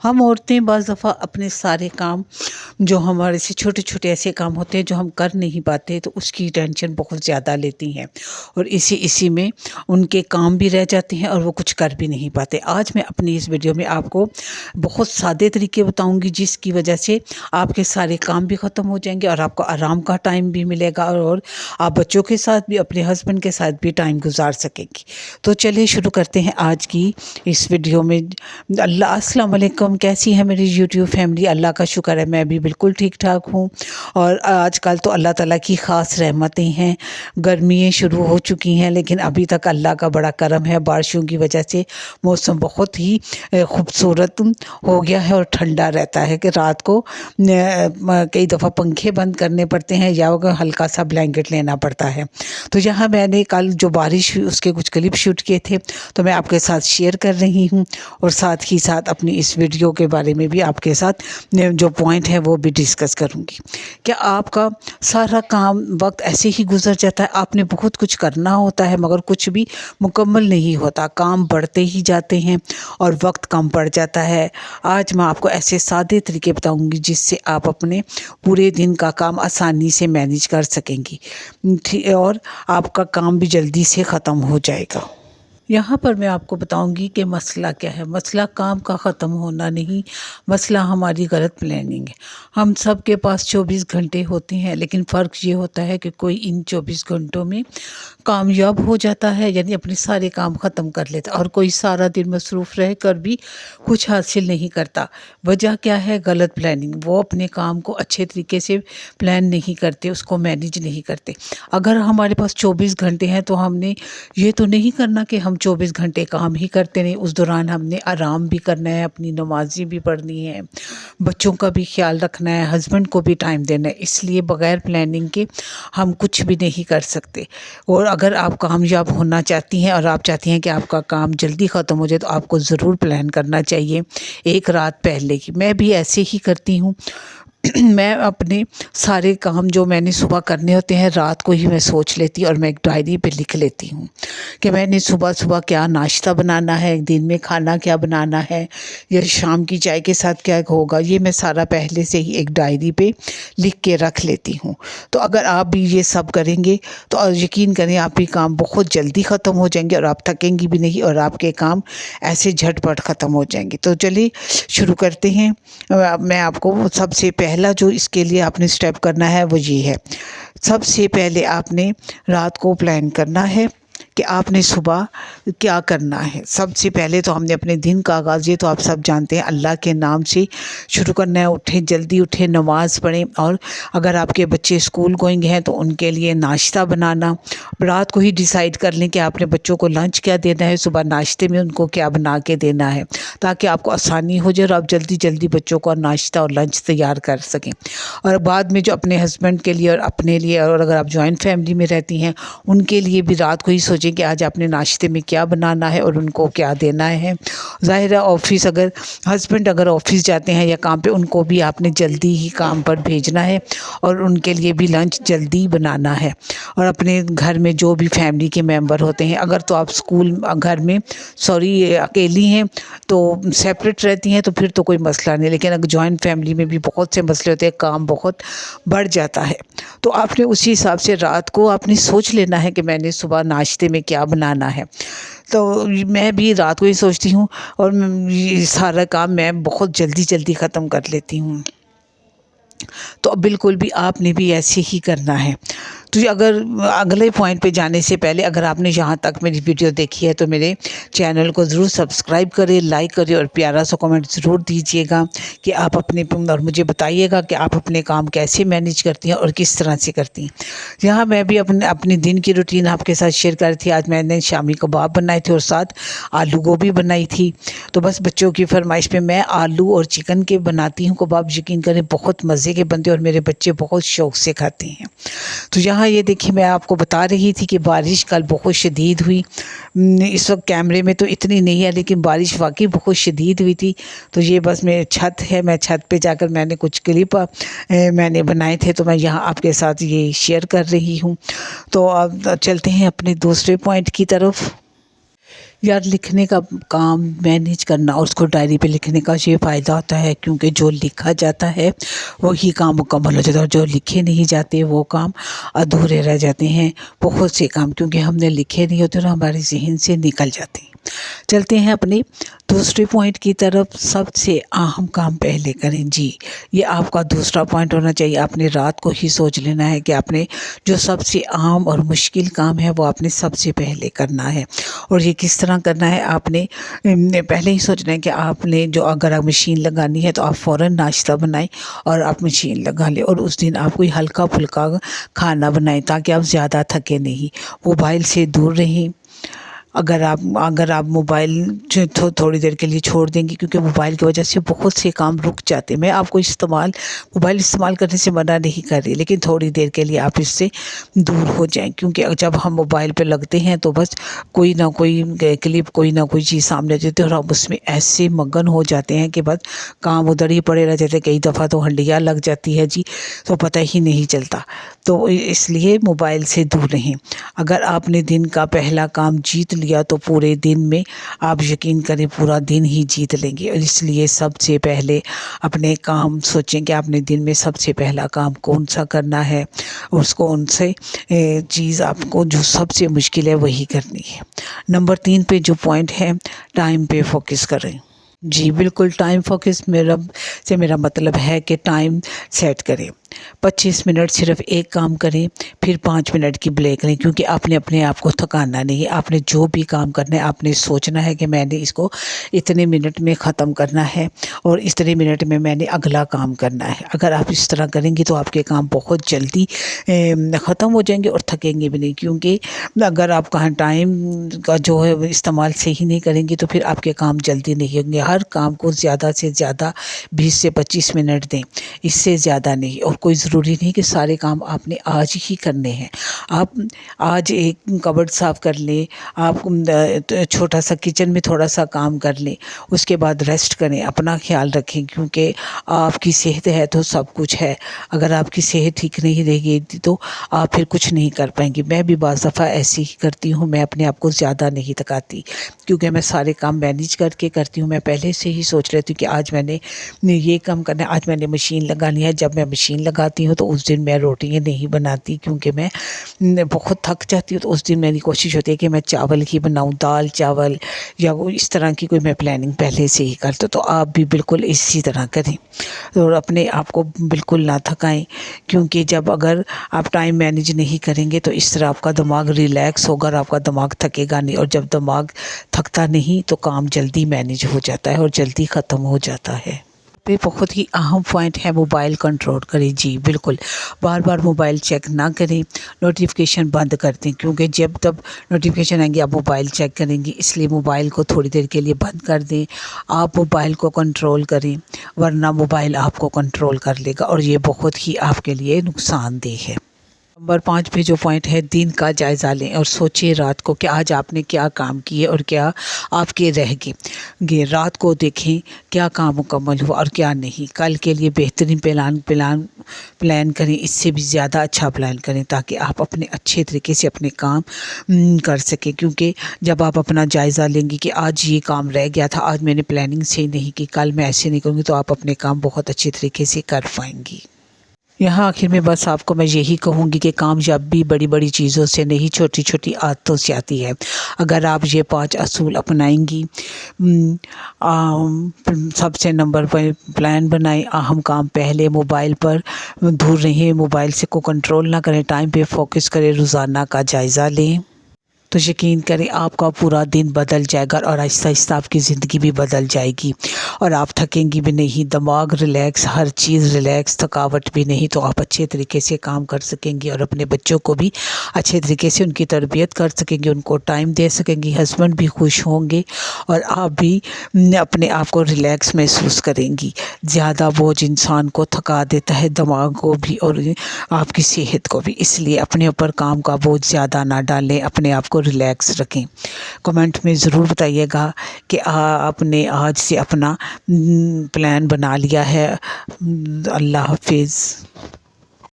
हम औरतें बाज़ दफ़ा अपने सारे काम जो हमारे से छोटे छोटे ऐसे काम होते हैं जो हम कर नहीं पाते, तो उसकी टेंशन बहुत ज़्यादा लेती हैं और इसी इसी में उनके काम भी रह जाते हैं और वो कुछ कर भी नहीं पाते। आज मैं अपनी इस वीडियो में आपको बहुत सादे तरीके बताऊंगी जिसकी वजह से आपके सारे काम भी ख़त्म हो जाएंगे और आपको आराम का टाइम भी मिलेगा और आप बच्चों के साथ भी, अपने हस्बैंड के साथ भी टाइम गुजार सकेंगी। तो चलिए शुरू करते हैं आज की इस वीडियो में। अस्सलाम वालेकुम, कैसी है मेरी यूट्यूब फैमिली? अल्लाह का शुक्र है मैं भी बिल्कुल ठीक ठाक हूँ। और आजकल तो अल्लाह ताला की ख़ास रहमतें हैं, गर्मियाँ शुरू हो चुकी हैं लेकिन अभी तक अल्लाह का बड़ा करम है। बारिशों की वजह से मौसम बहुत ही खूबसूरत हो गया है और ठंडा रहता है कि रात को कई दफ़ा पंखे बंद करने पड़ते हैं या हल्का सा ब्लैंकेट लेना पड़ता है। तो यहाँ मैंने कल जो बारिश हुई उसके कुछ क्लिप शूट किए थे तो मैं आपके साथ शेयर कर रही हूँ और साथ ही साथ अपनी इस वीडियो के बारे में भी आपके साथ जो पॉइंट है वो भी डिस्कस करूँगी। क्या आपका सारा काम वक्त ऐसे ही गुजर जाता है? आपने बहुत कुछ करना होता है मगर कुछ भी मुकम्मल नहीं होता, काम बढ़ते ही जाते हैं और वक्त कम पड़ जाता है। आज मैं आपको ऐसे सादे तरीके बताऊंगी जिससे आप अपने पूरे दिन का काम आसानी से मैनेज कर सकेंगी और आपका काम भी जल्दी से ख़त्म हो जाएगा। यहाँ पर मैं आपको बताऊंगी कि मसला क्या है। मसला काम का ख़त्म होना नहीं, मसला हमारी गलत प्लानिंग है। हम सब के पास 24 घंटे होते हैं लेकिन फ़र्क ये होता है कि कोई इन 24 घंटों में कामयाब हो जाता है, यानी अपने सारे काम ख़त्म कर लेता, और कोई सारा दिन मसरूफ़ रह कर भी कुछ हासिल नहीं करता। वजह क्या है? गलत प्लानिंग। वो अपने काम को अच्छे तरीके से प्लान नहीं करते, उसको मैनेज नहीं करते। अगर हमारे पास 24 घंटे हैं तो हमने ये तो नहीं करना कि हम 24 घंटे काम ही करते नहीं, उस दौरान हमने आराम भी करना है, अपनी नमाज़ें भी पढ़नी है, बच्चों का भी ख्याल रखना है, हस्बैंड को भी टाइम देना है। इसलिए बग़ैर प्लानिंग के हम कुछ भी नहीं कर सकते। और अगर आप कामयाब होना चाहती हैं और आप चाहती हैं कि आपका काम जल्दी ख़त्म हो जाए तो आपको ज़रूर प्लान करना चाहिए एक रात पहले की। मैं भी ऐसे ही करती हूँ। मैं अपने सारे काम जो मैंने सुबह करने होते हैं रात को ही मैं सोच लेती और मैं एक डायरी पे लिख लेती हूँ कि मैंने सुबह सुबह क्या नाश्ता बनाना है, दिन में खाना क्या बनाना है या शाम की चाय के साथ क्या होगा, ये मैं सारा पहले से ही एक डायरी पे लिख के रख लेती हूँ। तो अगर आप भी ये सब करेंगे तो यकीन करें आपके काम बहुत जल्दी ख़त्म हो जाएंगे और आप थकेंगी भी नहीं और आपके काम ऐसे झटपट ख़त्म हो जाएंगे। तो चलिए शुरू करते हैं। मैं आपको सबसे पहला जो इसके लिए आपने स्टेप करना है वो ये है। सबसे पहले आपने रात को प्लान करना है कि आपने सुबह क्या करना है। सबसे पहले तो हमने अपने दिन का आगाज़, ये तो आप सब जानते हैं, अल्लाह के नाम से शुरू करना है। उठें, जल्दी उठें, नमाज़ पढ़ें और अगर आपके बच्चे स्कूल गोइंग हैं तो उनके लिए नाश्ता बनाना। रात को ही डिसाइड कर लें कि आपने बच्चों को लंच क्या देना है, सुबह नाश्ते में उनको क्या बना के देना है, ताकि आपको आसानी हो जाए और आप जल्दी जल्दी बच्चों को नाश्ता और लंच तैयार कर सकें। और बाद में जो अपने हस्बैंड के लिए और अपने लिए, और अगर आप जॉइंट फैमिली में रहती हैं उनके लिए भी रात को ही सोचें कि आज आपने नाश्ते में क्या बनाना है और उनको क्या देना है। ज़ाहिर है ऑफ़िस, अगर हस्बैंड अगर ऑफ़िस जाते हैं या काम पे, उनको भी आपने जल्दी ही काम पर भेजना है और उनके लिए भी लंच जल्दी बनाना है। और अपने घर में जो भी फैमिली के मेंबर होते हैं, अगर तो आप घर में अकेली हैं तो सेपरेट रहती हैं तो फिर तो कोई मसला नहीं, लेकिन अगर जॉइंट फैमिली में भी बहुत से मसले होते हैं, काम बहुत बढ़ जाता है, तो आपने उसी हिसाब से रात को आपने सोच लेना है कि मैंने सुबह नाश्ते में क्या बनाना है। तो मैं भी रात को ही सोचती हूँ और ये सारा काम मैं बहुत जल्दी जल्दी ख़त्म कर लेती हूँ। तो बिल्कुल भी आपने भी ऐसे ही करना है। तो अगर अगले पॉइंट पे जाने से पहले अगर आपने यहाँ तक मेरी वीडियो देखी है तो मेरे चैनल को ज़रूर सब्सक्राइब करें, लाइक करें और प्यारा सा कमेंट ज़रूर दीजिएगा कि आप अपने, और मुझे बताइएगा कि आप अपने काम कैसे मैनेज करती हैं और किस तरह से करती हैं। यहाँ मैं भी अपने दिन की रूटीन आपके साथ शेयर कर रही थी। आज मैंने शामी कबाब बनाए थे और साथ आलू गोभी बनाई थी। तो बस बच्चों की फरमाइश पे मैं आलू और चिकन के बनाती हूँ कबाब। यकीन करें बहुत मज़े के बनते हैं और मेरे बच्चे बहुत शौक़ से खाते हैं। तो यहाँ ये देखिए, मैं आपको बता रही थी कि बारिश कल बहुत शदीद हुई। इस वक्त कैमरे में तो इतनी नहीं है लेकिन बारिश वाकई बहुत शदीद हुई थी। तो ये बस मेरे छत है, मैं छत पे जाकर मैंने कुछ क्लिप मैंने बनाए थे तो मैं यहाँ आपके साथ ये शेयर कर रही हूँ। तो अब चलते हैं अपने दूसरे पॉइंट की तरफ। یار لکھنے کا کام مینیج کرنا اور اس کو ڈائری پہ لکھنے کا یہ فائدہ ہوتا ہے کیونکہ جو لکھا جاتا ہے وہی کام مکمل ہو جاتا ہے، اور جو لکھے نہیں جاتے وہ کام ادھورے رہ جاتے ہیں۔ بہت سے کام کیونکہ ہم نے لکھے نہیں ہوتے اور ہمارے ذہن سے نکل جاتے ہیں۔ چلتے ہیں اپنے دوسرے پوائنٹ کی طرف، سب سے اہم کام پہلے کریں۔ جی یہ آپ کا دوسرا پوائنٹ ہونا چاہیے۔ آپ نے رات کو ہی سوچ لینا ہے کہ آپ نے جو سب سے اہم اور مشکل کام ہے وہ آپ نے سب سے پہلے کرنا ہے۔ اور یہ کس طرح کرنا ہے، آپ نے پہلے ہی سوچنا ہے کہ آپ نے جو اگر آپ مشین لگانی ہے تو آپ فوراً ناشتہ بنائیں اور آپ مشین لگا لیں، اور اس دن آپ کوئی ہلکا پھلکا کھانا بنائیں تاکہ آپ زیادہ تھکے نہیں۔ موبائل سے دور رہیں۔ اگر آپ موبائل تھوڑی دیر کے لیے چھوڑ دیں گی، کیونکہ موبائل کی وجہ سے بہت سے کام رک جاتے ہیں۔ میں آپ کو موبائل استعمال کرنے سے منع نہیں کر رہی، لیکن تھوڑی دیر کے لیے آپ اس سے دور ہو جائیں، کیونکہ جب ہم موبائل پہ لگتے ہیں تو بس کوئی نہ کوئی کلپ، کوئی نہ کوئی چیز سامنے دیتے ہیں اور ہم اس میں ایسے مگن ہو جاتے ہیں کہ بس کام ادھر ہی پڑے رہ جاتے ہیں۔ کئی دفعہ تو ہنڈیاں لگ جاتی ہے جی، تو پتہ ہی نہیں چلتا۔ تو اس لیے موبائل سے دور رہیں۔ اگر آپ نے دن کا پہلا کام جیت لیا تو پورے دن میں آپ یقین کریں پورا دن ہی جیت لیں گے۔ اور اس لیے سب سے پہلے اپنے کام سوچیں کہ آپ نے دن میں سب سے پہلا کام کون سا کرنا ہے، اس کو ان سے چیز آپ کو جو سب سے مشکل ہے وہی کرنی ہے۔ نمبر 3 پہ جو پوائنٹ ہے، ٹائم پہ فوکس کریں۔ جی بالکل، ٹائم فوکس میرا مطلب ہے کہ ٹائم سیٹ کریں۔ 25 منٹ صرف ایک کام کریں، پھر 5 منٹ کی بریک لیں، کیونکہ آپ نے اپنے آپ کو تھکانا نہیں ہے۔ آپ نے جو بھی کام کرنا ہے آپ نے سوچنا ہے کہ میں نے اس کو اتنے منٹ میں ختم کرنا ہے اور اتنے منٹ میں میں نے اگلا کام کرنا ہے۔ اگر آپ اس طرح کریں گے تو آپ کے کام بہت جلدی ختم ہو جائیں گے اور تھکیں گے بھی نہیں، کیونکہ اگر آپ کہاں ٹائم کا جو ہے استعمال صحیح نہیں کریں گے تو پھر آپ کے کام جلدی نہیں ہوں گے۔ ہر کام کو زیادہ سے زیادہ 20 سے 25 منٹ دیں، اس سے زیادہ نہیں۔ اور کوئی ضروری نہیں کہ سارے کام آپ نے آج ہی کرنے ہیں۔ آپ آج ایک کبرڈ صاف کر لیں، آپ چھوٹا سا کچن میں تھوڑا سا کام کر لیں، اس کے بعد ریسٹ کریں، اپنا خیال رکھیں، کیونکہ آپ کی صحت ہے تو سب کچھ ہے۔ اگر آپ کی صحت ٹھیک نہیں رہے گی تو آپ پھر کچھ نہیں کر پائیں گے۔ میں بھی بعض دفعہ ایسے ہی کرتی ہوں، میں اپنے آپ کو زیادہ نہیں تھکاتی، کیونکہ میں سارے کام مینیج کر کے کرتی ہوں۔ میں پہلے سے ہی سوچ لیتی ہوں کہ آج میں نے یہ کام کرنا ہے، آج میں نے مشین لگانی ہے۔ جب میں مشین لگاتی ہوں تو اس دن میں روٹیاں نہیں بناتی، کیونکہ میں بہت تھک جاتی ہوں۔ تو اس دن میری کوشش ہوتی ہے کہ میں چاول ہی بناؤں، دال چاول یا وہ اس طرح کی کوئی میں پلاننگ پہلے سے ہی کرتا ہوں۔ تو آپ بھی بالکل اسی طرح کریں اور اپنے آپ کو بالکل نہ تھکائیں، کیونکہ جب اگر آپ ٹائم مینیج نہیں کریں گے تو اس طرح آپ کا دماغ ریلیکس ہوگا اور آپ کا دماغ تھکے گا نہیں، اور جب دماغ تھکتا نہیں تو کام جلدی مینیج ہو جاتا ہے اور جلدی ختم ہو جاتا ہے۔ پہ بہت ہی اہم پوائنٹ ہے، موبائل کنٹرول کریں۔ جی بالکل، بار بار موبائل چیک نہ کریں، نوٹیفیکیشن بند کر دیں، کیونکہ جب تب نوٹیفیکیشن آئیں گی آپ موبائل چیک کریں گی، اس لیے موبائل کو تھوڑی دیر کے لیے بند کر دیں۔ آپ موبائل کو کنٹرول کریں، ورنہ موبائل آپ کو کنٹرول کر لے گا اور یہ بہت ہی آپ کے لیے نقصان دہ ہے۔ نمبر 5 پہ جو پوائنٹ ہے، دن کا جائزہ لیں اور سوچیں رات کو کہ آج آپ نے کیا کام کیے اور کیا آپ کے رہ گئے۔ رات کو دیکھیں کیا کام مکمل ہوا اور کیا نہیں۔ کل کے لیے بہترین پلان کریں، اس سے بھی زیادہ اچھا پلان کریں، تاکہ آپ اپنے اچھے طریقے سے اپنے کام کر سکیں۔ کیونکہ جب آپ اپنا جائزہ لیں گی کہ آج یہ کام رہ گیا تھا، آج میں نے پلاننگ صحیح نہیں کی، کل میں ایسے نہیں کروں گی، تو آپ اپنے کام بہت اچھے طریقے سے کر پائیں گی۔ یہاں آخر میں بس آپ کو میں یہی کہوں گی کہ کامیابی بڑی بڑی چیزوں سے نہیں، چھوٹی چھوٹی عادتوں سے آتی ہے۔ اگر آپ یہ 5 اصول اپنائیں گی، سب سے نمبر پر پلان بنائیں، اہم کام پہلے، موبائل پر دور رہیں، موبائل سے کو کنٹرول نہ کریں، ٹائم پہ فوکس کریں، روزانہ کا جائزہ لیں، تو یقین کریں آپ کا پورا دن بدل جائے گا اور آہستہ آہستہ آپ کی زندگی بھی بدل جائے گی اور آپ تھکیں گی بھی نہیں، دماغ ریلیکس، ہر چیز ریلیکس، تھکاوٹ بھی نہیں، تو آپ اچھے طریقے سے کام کر سکیں گی اور اپنے بچوں کو بھی اچھے طریقے سے ان کی تربیت کر سکیں گی، ان کو ٹائم دے سکیں گی، ہسبینڈ بھی خوش ہوں گے اور آپ بھی اپنے آپ کو ریلیکس محسوس کریں گی۔ زیادہ بوجھ انسان کو تھکا دیتا ہے، دماغ کو بھی اور آپ کی صحت کو بھی، اس لیے اپنے اوپر کام کا بوجھ زیادہ نہ ڈالیں، اپنے آپ کو ریلیکس رکھیں۔ کمنٹ میں ضرور بتائیے گا کہ آپ نے آج سے اپنا پلان بنا لیا ہے۔ اللہ حافظ۔